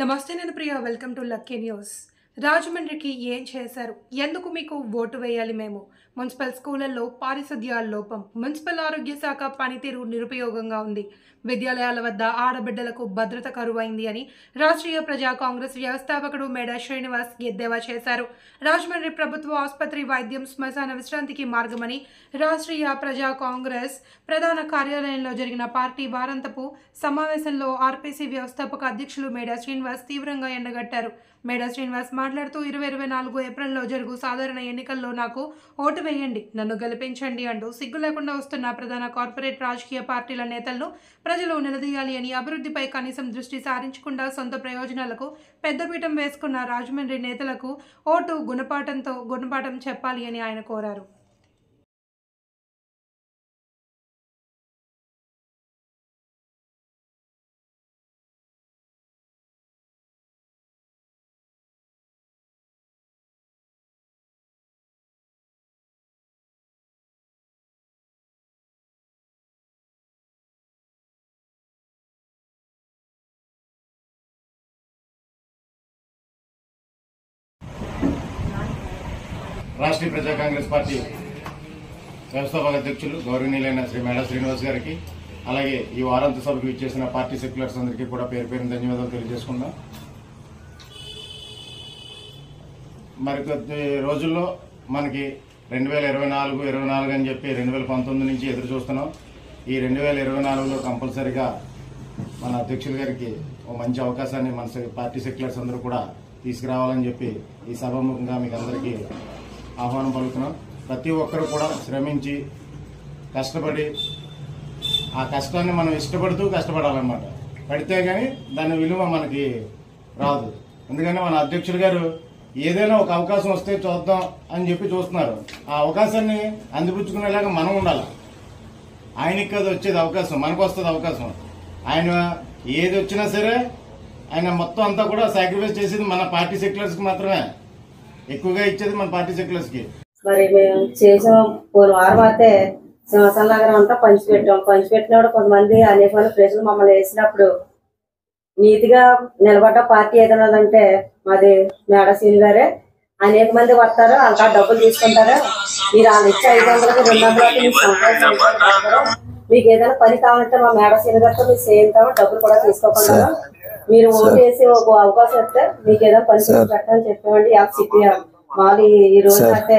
నమస్తే నేను ప్రియ welcome to lucky news. రాజమండ్రికి ఏం చేశారు? ఎందుకు మీకు ఓటు వేయాలి మేము? మున్సిపల్ స్కూళ్లలో పారిశుద్ధ్య లోపం, మున్సిపల్ ఆరోగ్య శాఖ పనితీరు నిరుపయోగంగా ఉంది. విద్యాలయాల వద్ద ఆడబిడ్డలకు భద్రత కరువైంది అని రాష్ట్రీయ ప్రజా కాంగ్రెస్ వ్యవస్థాపకుడు మేడా శ్రీనివాస్ ఎద్దేవా చేశారు. రాజమండ్రి ప్రభుత్వ ఆసుపత్రి వైద్యం శ్మశాన విశ్రాంతికి మార్గమని రాష్ట్రీయ ప్రజా కాంగ్రెస్ ప్రధాన కార్యాలయంలో జరిగిన పార్టీ వారాంతపు సమావేశంలో ఆర్పీసీ వ్యవస్థాపక అధ్యక్షులు మేడా శ్రీనివాస్ తీవ్రంగా ఎండగట్టారు. మేడా శ్రీనివాస్ మాట్లాడుతూ 2024 ఏప్రిల్లో జరుగు సాధారణ ఎన్నికల్లో నాకు ఓటు వేయండి, నన్ను గెలిపించండి అంటూ సిగ్గు లేకుండా వస్తున్న ప్రధాన కార్పొరేట్ రాజకీయ పార్టీల నేతలను ప్రజలు నిలదీయాలి అని, అభివృద్ధిపై కనీసం దృష్టి సారించకుండా సొంత ప్రయోజనాలకు పెద్దపీఠం వేసుకున్న రాజమండ్రి నేతలకు ఓటు గుణపాఠం చెప్పాలి అని ఆయన కోరారు. రాష్ట్రీయ ప్రజా కాంగ్రెస్ పార్టీ వ్యవస్థాపక అధ్యక్షులు గౌరవనీయులైన శ్రీ మేడా శ్రీనివాస్ గారికి, అలాగే ఈ వారాంత సభకు ఇచ్చేసిన పార్టీ సెక్యులర్స్ అందరికీ కూడా పేరు పేరున ధన్యవాదాలు తెలియజేసుకుందాం. మరికొద్ది రోజుల్లో మనకి 2024 అని చెప్పి 2019 నుంచి ఎదురు చూస్తున్నాం. ఈ 2024లో కంపల్సరిగా మన అధ్యక్షుల గారికి ఒక మంచి అవకాశాన్ని మన పార్టీ సెక్యులర్స్ అందరూ కూడా తీసుకురావాలని చెప్పి ఈ సభాముఖంగా మీకు అందరికీ ఆహ్వానం పలుకుతున్నాం. ప్రతి ఒక్కరు కూడా శ్రమించి కష్టపడి ఆ కష్టాన్ని మనం ఇష్టపడుతూ కష్టపడాలన్నమాట. పడితే కానీ దాని విలువ మనకి రాదు. ఎందుకంటే మన అధ్యక్షులు గారు ఏదైనా ఒక అవకాశం వస్తే చూద్దాం అని చెప్పి చూస్తున్నారు. ఆ అవకాశాన్ని అందిపుచ్చుకునేలాగా మనం ఉండాలి. ఆయనకి అది వచ్చేది అవకాశం, మనకు వస్తుంది అవకాశం. ఆయన ఏది వచ్చినా సరే ఆయన మొత్తం అంతా కూడా సాక్రిఫైస్ చేసేది మన పార్టీ సెక్యులర్స్కి మాత్రమే, ఎక్కువగా ఇచ్చేది మన పార్టీ సెక్యులర్స్ కి. మరి మేము చేసాం. పోయిన వారం అయితే సింహాసన నగరం అంతా పంచిపెట్టినప్పుడు కొంతమంది అనేక మంది ప్రజలు మమ్మల్ని వేసినప్పుడు నీతిగా నిలబడ్డ పార్టీ ఏదైనా ఉందంటే మాది మేడా శ్రీని గారే. అనేక మంది వస్తారు, అంతా డబ్బులు తీసుకుంటారు. మీరు వాళ్ళు ఇచ్చే 500కి 200కి మీకు సంపాదించారు. మీకు ఏదైనా పని కావాలంటే మా మేడా శ్రీని గారితో మీరు చేయించాము, డబ్బులు కూడా తీసుకోకుండా మీరు ఓటు వేసి ఒక అవకాశం ఇస్తే మీకు ఏదైనా పని చేసి పెట్టాలని చెప్పామండి. సిటీ మాది ఈ రోజు అయితే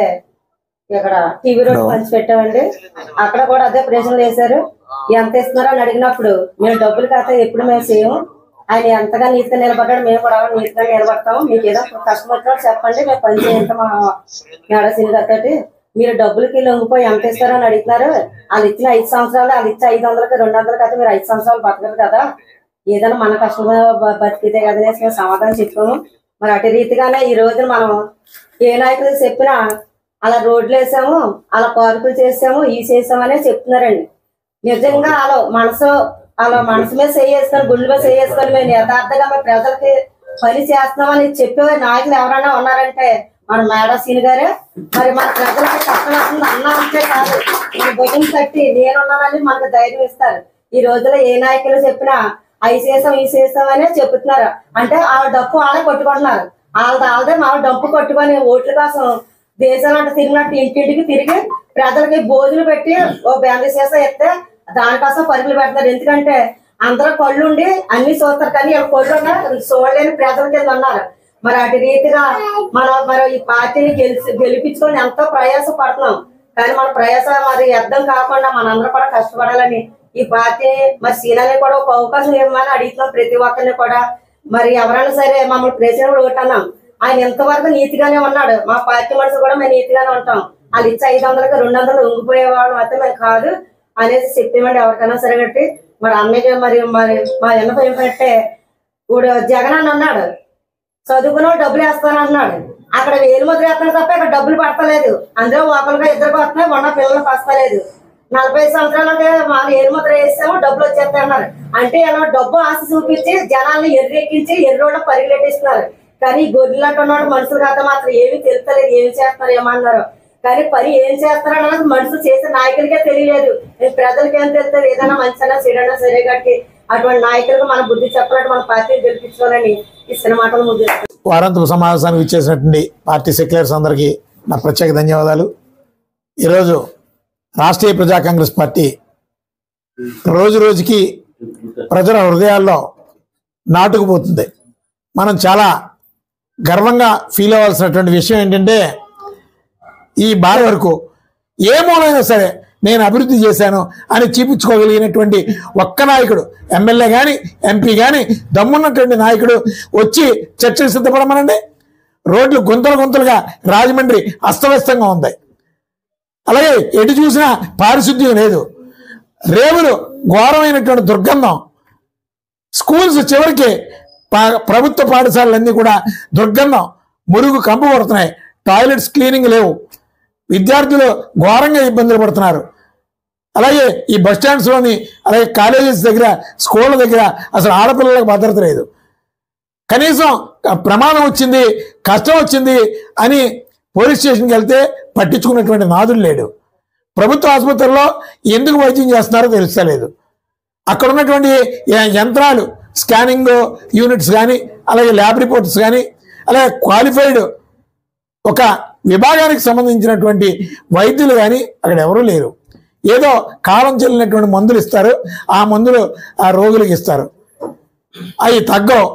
ఇక్కడ టీవీ రోడ్ పంచి పెట్టామండి. అక్కడ కూడా అదే ప్రజలు వేశారు. ఎంత ఇస్తున్నారో అని అడిగినప్పుడు మేము డబ్బులు కాస్త ఎప్పుడు మేము చేయము, ఆయన ఎంతగా నీతిగా నిలబడ్డాడు, మేము కూడా నీతిగా నిలబడతాము. మీకు ఏదో కష్టం వచ్చినప్పుడు చెప్పండి, మేము పని చేయండి. మా మేడా శ్రీని గారితో మీరు డబ్బులకి లొంగిపోయి ఎంత ఇస్తారో అని అడుగుతున్నారు. వాళ్ళు ఇచ్చిన 5 సంవత్సరాలు, వాళ్ళు ఇచ్చే 500కి 200 అయితే మీరు 5 సంవత్సరాలు బతకరు కదా, ఏదైనా మన కష్టంగా బతికితే కదా మేము సమాధానం చెప్పాము. మరి అటు రీతిగానే ఈ రోజున మనం ఏ నాయకులు చెప్పినా అలా రోడ్లు వేసాము, అలా పార్కులు చేసాము, ఈ చేసామనే చెప్తున్నారండి. నిజంగా అలా మనసు మీద చేయేసుకొని, గుండె మీద చేయేసుకొని మేము యథార్థంగా మేము ప్రజలకి పని చేస్తున్నామని చెప్పే నాయకులు ఎవరైనా ఉన్నారంటే మన మేడా శ్రీని గారే. మరి మన ప్రజలకి కష్టం వస్తుంది అన్నా ఉంటే కాదు, మన భుజం కట్టి నేనున్నానని మనకు ధైర్యం ఇస్తారు. ఈ రోజులో ఏ నాయకులు చెప్పినా అవి చేసాం ఈ చేసాం అనే చెప్తున్నారు. అంటే వాళ్ళ డప్పు వాళ్ళే కొట్టుకుంటున్నారు. వాళ్ళదే మన డప్పు కొట్టుకొని ఓట్ల కోసం దేశాలంటే తిరిగినట్టు ఇంటింటికి తిరిగి ప్రజలకి భోజనం పెట్టి ఓ బ్యాండ్ చేసా ఇస్తే దానికోసం పరుగులు పెడతారు. ఎందుకంటే అందరూ కళ్ళు ఉండి అన్ని చూస్తారు, కానీ కళ్ళు చూడలేని ప్రజల కింద ఉన్నారు. మరి అటు రీతిగా మనం ఈ పార్టీని గెలిపించుకొని ఎంతో ప్రయాస పడుతున్నాం. కానీ మన ప్రయాస మరి అర్థం కాకుండా మనందరూ కూడా కష్టపడాలని ఈ పార్టీ మరి సీనాన్ని కూడా ఒక అవకాశం ఇవ్వమని అడుగుతున్నాం ప్రతి ఒక్కరిని కూడా. మరి ఎవరైనా సరే మమ్మల్ని ప్రెసిడెంట్ ఓటన్నాం, ఆయన ఎంతవరకు నీతిగానే ఉన్నాడు. మా పార్టీ మనుషులు కూడా మేము నీతిగానే ఉంటాం. వాళ్ళు ఇచ్చే 500కి 200 ఉంగిపోయేవాడు అయితే మేము కాదు అనేసి చెప్పేమండి ఎవరికైనా సరే. కట్టి మరి అన్నయ్య మరి మా ఎన్నపై ఏంటంటే ఇప్పుడు జగన్ అని అన్నాడు, చదువుకున్న డబ్బులు వేస్తానంటున్నాడు. అక్కడ వేలు ముద్ర వేస్తున్నాడు తప్ప ఇక్కడ డబ్బులు పడతలేదు. అందులో ఒకరుగా ఇద్దరికి వస్తున్నాయి, మొన్న పిల్లలకు వస్తలేదు. 45 సంవత్సరాలకే వాళ్ళు ఏరు ముద్ర వేసాము డబ్బులు వచ్చేస్తాయి అన్నారు. అంటే ఇలా డబ్బు ఆశ చూపించి జనాల్ని ఎర్రెక్కించి ఎర్రోళ్ళ పరిగెట్టేస్తున్నారు. కానీ గొర్రెలాంటి ఉన్నాడు మనుషులు కదా మాత్రం ఏమి తెలుస్తలేదు, ఏమి చేస్తున్నారు ఏమన్నారు. కానీ పని ఏం చేస్తారన్నది మనుషులు చేసే నాయకులకే తెలియలేదు. ప్రజలకి ఏం తెలుస్తుంది, ఏదైనా మంచిగా చెడైనా సరే కట్టి అటువంటి నాయకులకు మన బుద్ధి చెప్పాలంటే మన పార్టీ గెలిపించుకోవాలని ఈ సినిమాటలు ముగిస్తారు. వారాంతపు సమావేశానికి ఇచ్చేసినటువంటి పార్టీ సెక్రటరీస్ అందరికీ నా ప్రత్యేక ధన్యవాదాలు. ఈరోజు రాష్ట్రీయ ప్రజా కాంగ్రెస్ పార్టీ రోజు రోజుకి ప్రజల హృదయాల్లో నాటుకుపోతుంది. మనం చాలా గర్వంగా ఫీల్ అవ్వాల్సినటువంటి విషయం ఏంటంటే, ఈ బారి వరకు ఏ మూలైనా సరే నేను అభివృద్ధి చేశాను అని చూపించుకోగలిగినటువంటి ఒక్క నాయకుడు, ఎమ్మెల్యే కానీ ఎంపీ కానీ దమ్మున్నటువంటి నాయకుడు వచ్చి చర్చకు సిద్ధపడమనండి. రోడ్లు గుంతలు గుంతలుగా రాజమండ్రి అస్తవ్యస్తంగా ఉంది. అలాగే ఎటు చూసినా పారిశుద్ధ్యం లేదు, రేవులు ఘోరమైనటువంటి దుర్గంధం, స్కూల్స్ చివరికి ప్రభుత్వ పాఠశాలలన్నీ కూడా దుర్గంధం, మురుగు కంపు పడుతున్నాయి, టాయిలెట్స్ క్లీనింగ్ లేవు, విద్యార్థులు ఘోరంగా ఇబ్బందులు పడుతున్నారు. అలాగే ఈ బస్ స్టాండ్స్లోని, అలాగే కాలేజెస్ దగ్గర, స్కూళ్ళ దగ్గర అసలు ఆడపిల్లలకు భద్రత లేదు. కనీసం ప్రమాదం వచ్చింది, కష్టం వచ్చింది అని పోలీస్ స్టేషన్కి వెళ్తే పట్టించుకున్నటువంటి నాదుడు లేడు. ప్రభుత్వ ఆసుపత్రుల్లో ఎందుకు వైద్యం చేస్తున్నారో తెలుస్తలేదు. అక్కడ ఉన్నటువంటి యంత్రాలు, స్కానింగ్ యూనిట్స్ కానీ, అలాగే ల్యాబ్ రిపోర్ట్స్ కానీ, అలాగే క్వాలిఫైడ్ ఒక విభాగానికి సంబంధించినటువంటి వైద్యులు కానీ అక్కడ ఎవరూ లేరు. ఏదో కాలం చెల్లినటువంటి మందులు ఇస్తారు, ఆ మందులు ఆ రోగులకు ఇస్తారు, అవి తగ్గవు.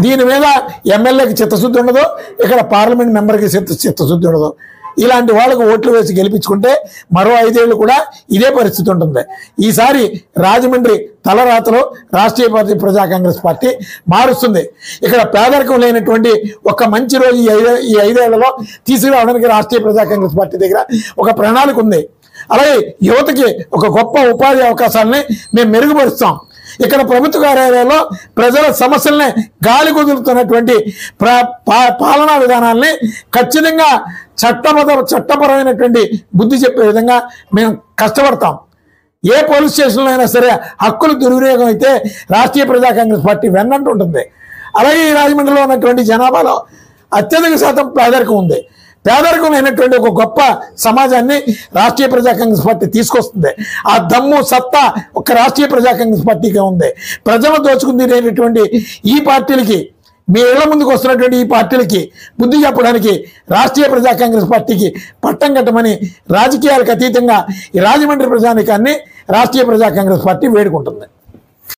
దీని మీద ఎమ్మెల్యేకి చిత్తశుద్ధి ఉండదు, ఇక్కడ పార్లమెంట్ మెంబర్కి చిత్తశుద్ధి ఉండదు. ఇలాంటి వాళ్ళకు ఓట్లు వేసి గెలిపించుకుంటే మరో 5 ఏళ్ళు కూడా ఇదే పరిస్థితి ఉంటుంది. ఈసారి రాజమండ్రి తలరాతలో రాష్ట్రీయ పార్టీ ప్రజా కాంగ్రెస్ పార్టీ మారుస్తుంది. ఇక్కడ పేదరికం లేనటువంటి ఒక మంచి రోజు ఈ 5 ఏళ్లలో తీసుకురావడానికి రాష్ట్రీయ ప్రజా కాంగ్రెస్ పార్టీ దగ్గర ఒక ప్రణాళిక ఉంది. అలాగే యువతకి ఒక గొప్ప ఉపాధి అవకాశాలని మేము మెరుగుపరుస్తాం. ఇక్కడ ప్రభుత్వ కార్యాలయాల్లో ప్రజల సమస్యల్ని గాలి కుదురుతున్నటువంటి పాలనా విధానాల్ని ఖచ్చితంగా చట్టపరమైనటువంటి బుద్ధి చెప్పే విధంగా మేము కష్టపడతాం. ఏ పోలీస్ స్టేషన్లో అయినా సరే హక్కులు దుర్వినియోగం అయితే రాష్ట్రీయ ప్రజా కాంగ్రెస్ పార్టీ వెన్నంటూ ఉంటుంది. అలాగే ఈ రాజమండ్రిలో ఉన్నటువంటి జనాభాలో అత్యధిక శాతం పేదరికం ఉంది. పేదరికం లేనటువంటి ఒక గొప్ప సమాజాన్ని రాష్ట్రీయ ప్రజా కాంగ్రెస్ పార్టీ తీసుకొస్తుంది. ఆ దమ్ము సత్తా ఒక రాష్ట్రీయ ప్రజా కాంగ్రెస్ పార్టీగా ఉంది. ప్రజలు దోచుకుని తినేటటువంటి ఈ పార్టీలకి, మీ ఇళ్ల ముందుకు వస్తున్నటువంటి ఈ పార్టీలకి బుద్ధి చెప్పడానికి రాష్ట్రీయ ప్రజా కాంగ్రెస్ పార్టీకి పట్టం కట్టమని రాజకీయాలకు అతీతంగా ఈ రాజమండ్రి ప్రజానికాన్ని రాష్ట్రీయ ప్రజా కాంగ్రెస్ పార్టీ వేడుకుంటుంది.